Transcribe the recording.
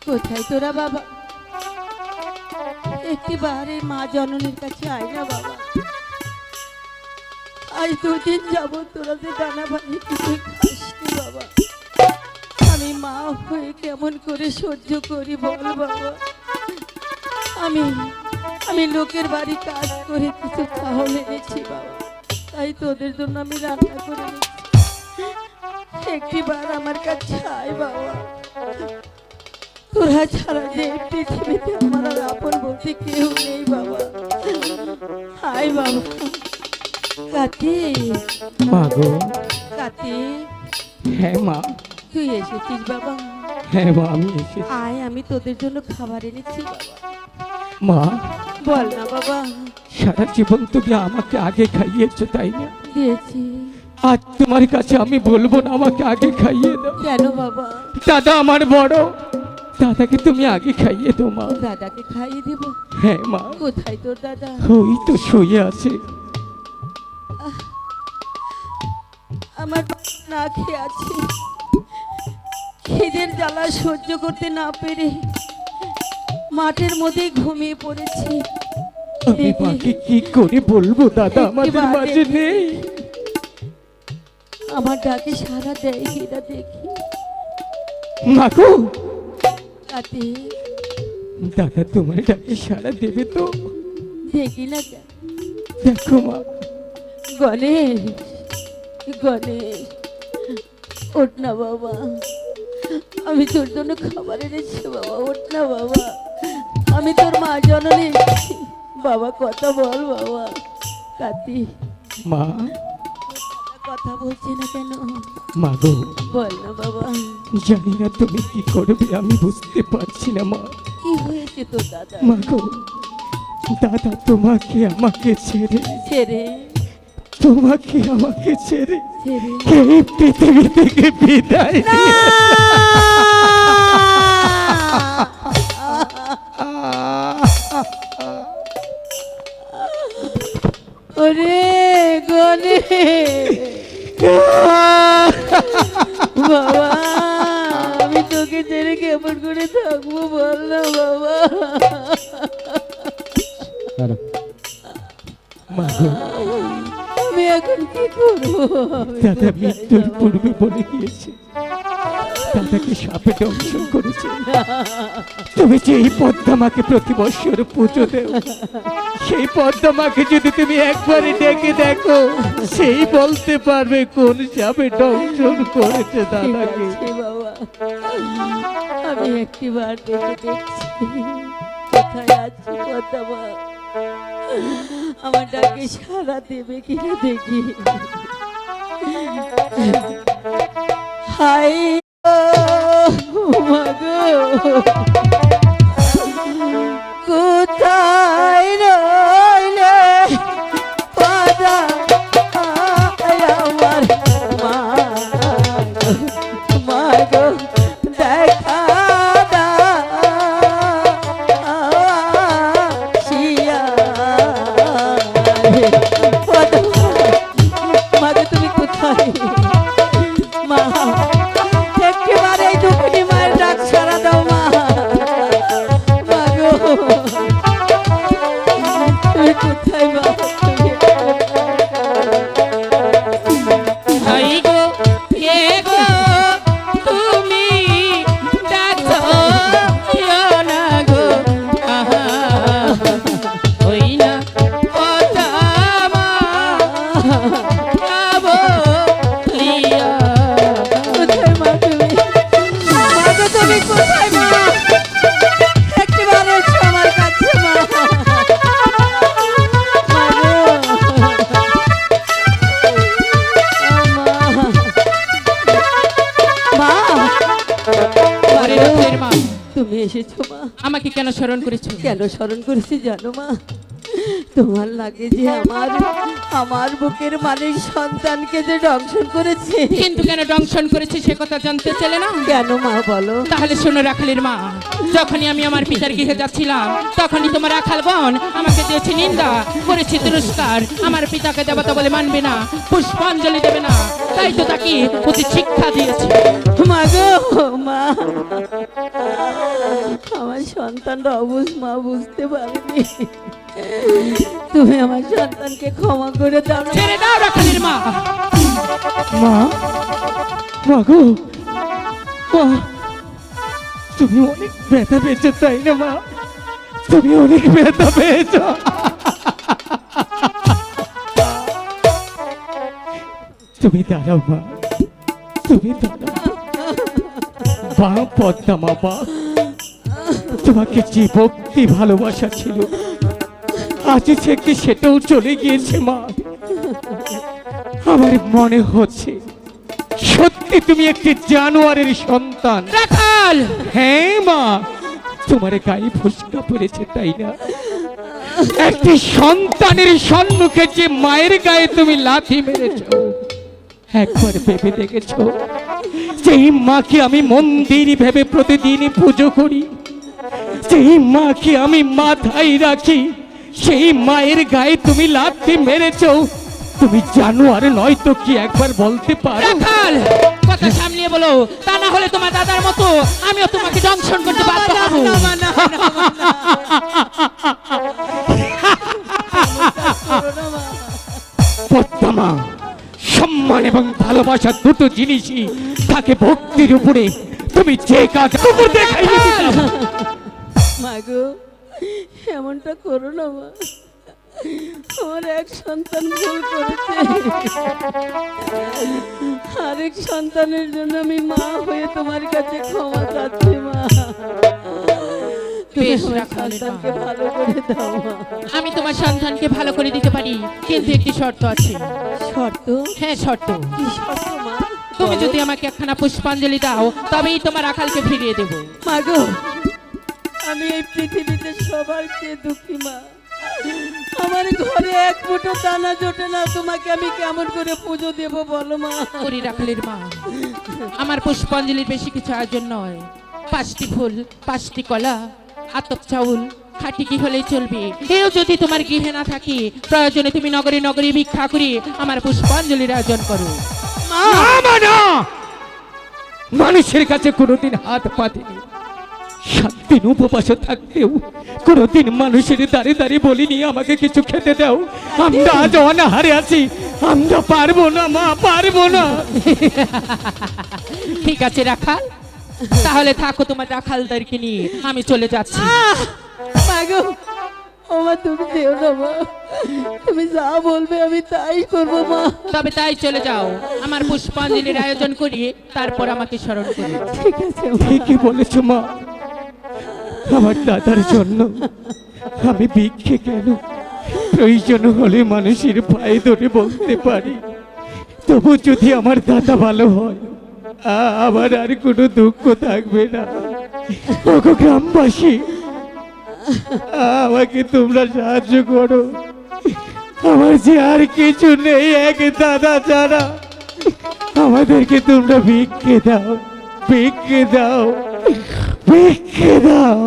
কোথায় তোরা বাবা? একটিবার এই মা জননীর কাছে আয় না বাবা। আজ দুদিন যাবত তোরা যে দানা পানি কিছু খাসনি বাবা। আমি মা হয়ে কেমন করে সহ্য করি বল বাবা। আমি লোকের বাড়ি কাজ করে কিছু চাউল এনেছি বাবা, তাই তোদের জন্য আমি রান্না করে নিচ্ছি। একটিবার আমার কাছে আয় বাবা। তোরা ছাড়া যে পৃথিবীতে আমার আর আপন বলতে কেউ নেই বাবা। আয় বাবা। কাতি, মা গো। কাতি। হ্যাঁ মা। তুই এসেছিস বাবা? হ্যাঁ মা, আমি এসেছি। আয়, আমি তোদের জন্য খাবার এনেছি বাবা। মা বল না বাবা। সারা জীবন তুমি আমাকে আগে খাইয়েছো তাই না? দিয়েছি। আজ তোমার কাছে আমি বলবো না আমাকে আগে খাইয়ে দাও। কেন বাবা? দাদা আমার বড়, দাদাকে তুমি আগে খাইয়ে দাও মা। দাদাকে খাইয়ে দেব? হ্যাঁ মা। কোথায় তোর দাদা? ওই তো শুয়ে আছে। আমার না খেয়ে আছে, খিদের জ্বালা সহ্য করতে না পেরে মাঠের মধ্যে ঘুমিয়ে পড়েছি। আমি মাকে কি করে বলবো দাদা আমাদের মাঝে নেই? আমার ডাকে সারা দেয় কিনা দেখি। মাগো। কাতি, দাদা তোমার ডাকে সারা দেবে তো? দেখি না। দেখো মা। গণেশ, গণেশ, ওঠ না বাবা। আমি তোর জন্য খাবার এনেছি বাবা, ওঠ না বাবা। আমি তোর মা জননী বাবা, কথা বল বাবা। কাতি। মা। কথা বলছে না কেন? মাগো। বল না বাবা। জানি না তুমি কি করবে, আমি বুঝতে পারছি না মা। কি হয়েছে তোর দাদা? মাগো, দাদা তোমাকে আমাকে ছেড়ে তোমাকে আমাকে ছেড়ে এই পৃথিবী থেকে বিদায় ওরে গনে বাবা, আমি তোকে ছেড়ে কেমন করে থাকবো বল না বাবা। আমি এখন কি করবো? দাদা মৃত্যুর পূর্বে বলে গিয়েছে দাদাকে সাপে দংশন করেছে। তুমি যে এই পদ্মামাকে প্রতি বৎসর পুজো দেও, সেই পদ্মামাকে যদি তুমি একবারে ডেকে দেখো, সেই বলতে পারবে কোন সাপে দংশন করেছে দাদাকে। বাবা, আমি একটিবার ডেকে দেখছি কোথায় আছি পদ্মা। আমার ডাকে সারা দেবে কিনা দেখি। হাই মাগো, কোথায় রইলে পদ্মা আমার মা, মাগো দেখা তুমি কোথায় মা? একেবারে দুঃখিনী মায়ের ডাক সারা দাও মা। মাগো তুমি কোথায় মা? তুমি এসেছো মা? আমাকে কেন স্মরণ করেছো? কেন স্মরণ করেছি জানো মা? তোমার লাগে যে আমার বুকের মালিক সন্তানকে যে দংশন করেছে। কিন্তু কেন দংশন করেছে সে কথা জানতে চাইলে না? কেন মা বলো? তাহলে শোনো রাখালের মা, যখনই আমি আমার পিতার গৃহে যাচ্ছিলাম তখনই তোমার রাখাল বোন আমাকে দিয়েছে নিন্দা, করেছে তিরস্কার। আমার পিতাকে দেবতা বলে মানবে না, পুষ্পাঞ্জলি দেবে না, তাই তো তাকে উচিত শিক্ষা দিয়েছে। মা গো মা, সন্তানরা অবুঝ মা, বুঝতে পারেনি। তুমি আমার সন্তানকে ক্ষমা করে দাও না। ছেড়ে দাও রাখালের মা। মা, মা গো, মা, তুমি অনেক ব্যথা পেয়েছো তাই না মা? তুমি অনেক ব্যথা পেয়েছো। তুমি দাঁড়াও মা, তুমি দাঁড়াও। বা পদ্মা মা, বা তোমাকে যে ভক্তি ভালোবাসা ছিল আজ থেকে সেটাও চলে গিয়েছে মা। আমার মনে হচ্ছে সত্যি তুমি একটি জানোয়ারের সন্তান। রাখাল, হ্যাঁ মা, তোমার গায়ে ফসকা পড়েছে তাই না? একটি সন্তানের সম্মুখে যে মায়ের গায়ে তুমি লাথি মেরেছো, একবার ভেবে দেখেছো যেই মাকে আমি মন্দির ভেবে প্রতিদিন পুজো করি, যেই মাকে আমি মাথায় রাখি, সেই মায়ের গায়ে তুমি লাথি মেরেছো? তুমি জানোয়ার নয় তো কি একবার বলতে পারো? রাখাল, কথা সামলিয়ে বলো, তা না হলে তোমার দাদার মতো আমিও তোমাকে দংশন করতে বাধ্য হব। পদ্মা, সম্মান এবং ভালোবাসা দুটো জিনিসই তাকে ভক্তির উপরে তুমি যে কাজ দেখাইলে দিতাম। মা গো, এমনটা করো না মা। আমার এক সন্তান ভুল করেছে, আরেক সন্তানের জন্য আমি মা হয়ে তোমার কাছে ক্ষমা চাচ্ছি মা। তুমি বেশ, আমার রাখালের মা। সন্তানকে ভালো করে দাও মা। আমি তোমার সন্তানকে ভালো করে দিতে পারি, কিন্তু একটি শর্ত আছে। শর্ত? হ্যাঁ, শর্ত। কি শর্ত মা? তুমি যদি আমাকে একখানা পুষ্পাঞ্জলি দাও তবেই তোমার রাখালকে ফিরিয়ে দেব। মা গো, আমি এই পৃথিবীতে সবার চেয়ে দুঃখী মা। আমার ঘরে এক মুঠো দানা জোটে না, তোমাকে আমি কেমন করে পুজো দেব বলো মা? করি রাখালের মা, আমার পুষ্পাঞ্জলির বেশি কিছু আয়োজন নয়। 5টি ফুল, 5টি কলা, আতপ চাউল, খাঁটি ঘি হলেই চলবে। এও যদি তোমার গৃহে না থাকি, প্রয়োজনে তুমি নগরে নগরে ভিক্ষা করি আমার পুষ্পাঞ্জলির আয়োজন করো। না, মা, না। মানুষের কাছে কোনোদিন হাত পাতেনি, 7 দিন উপবাস থাকতেও কোনোদিন মানুষের দাঁড়ে দাঁড়িয়ে বলিনি আমাকে কিছু খেতে দাও। আমরা আজ অনাহারে আছি, আমরা পারবো না মা, পারবো না। ঠিক আছে রাখাল, তাহলে থাকো তোমার রাখালদেরকে নিয়ে, আমি চলে যাচ্ছি। মা গো, ও মা, তুমি যেও না মা। তুমি যা বলবে আমি তাই করবো মা। তবে তাই চলে যাও, আমার পুষ্পাঞ্জলির আয়োজন করিয়ে তারপর আমাকে স্মরণ করি। ঠিক আছে মা। ঠিকই বলেছো মা, আমার দাদার জন্য আমি ভিক্ষে কেন, প্রয়োজন হলে মানুষের পায়ে ধরে বলতে পারি। তবু যদি আমার দাদা ভালো হয়, আমার আর কোনো দুঃখ থাকবে না। ওগো গ্রামবাসী, আমাকে তোমরা সাহায্য করো। আমার যে আর কিছু নেই এক দাদা ছাড়া, আমাদেরকে তোমরা ভিক্ষে দাও, ভিক্ষে দাও, ভিক্ষে দাও।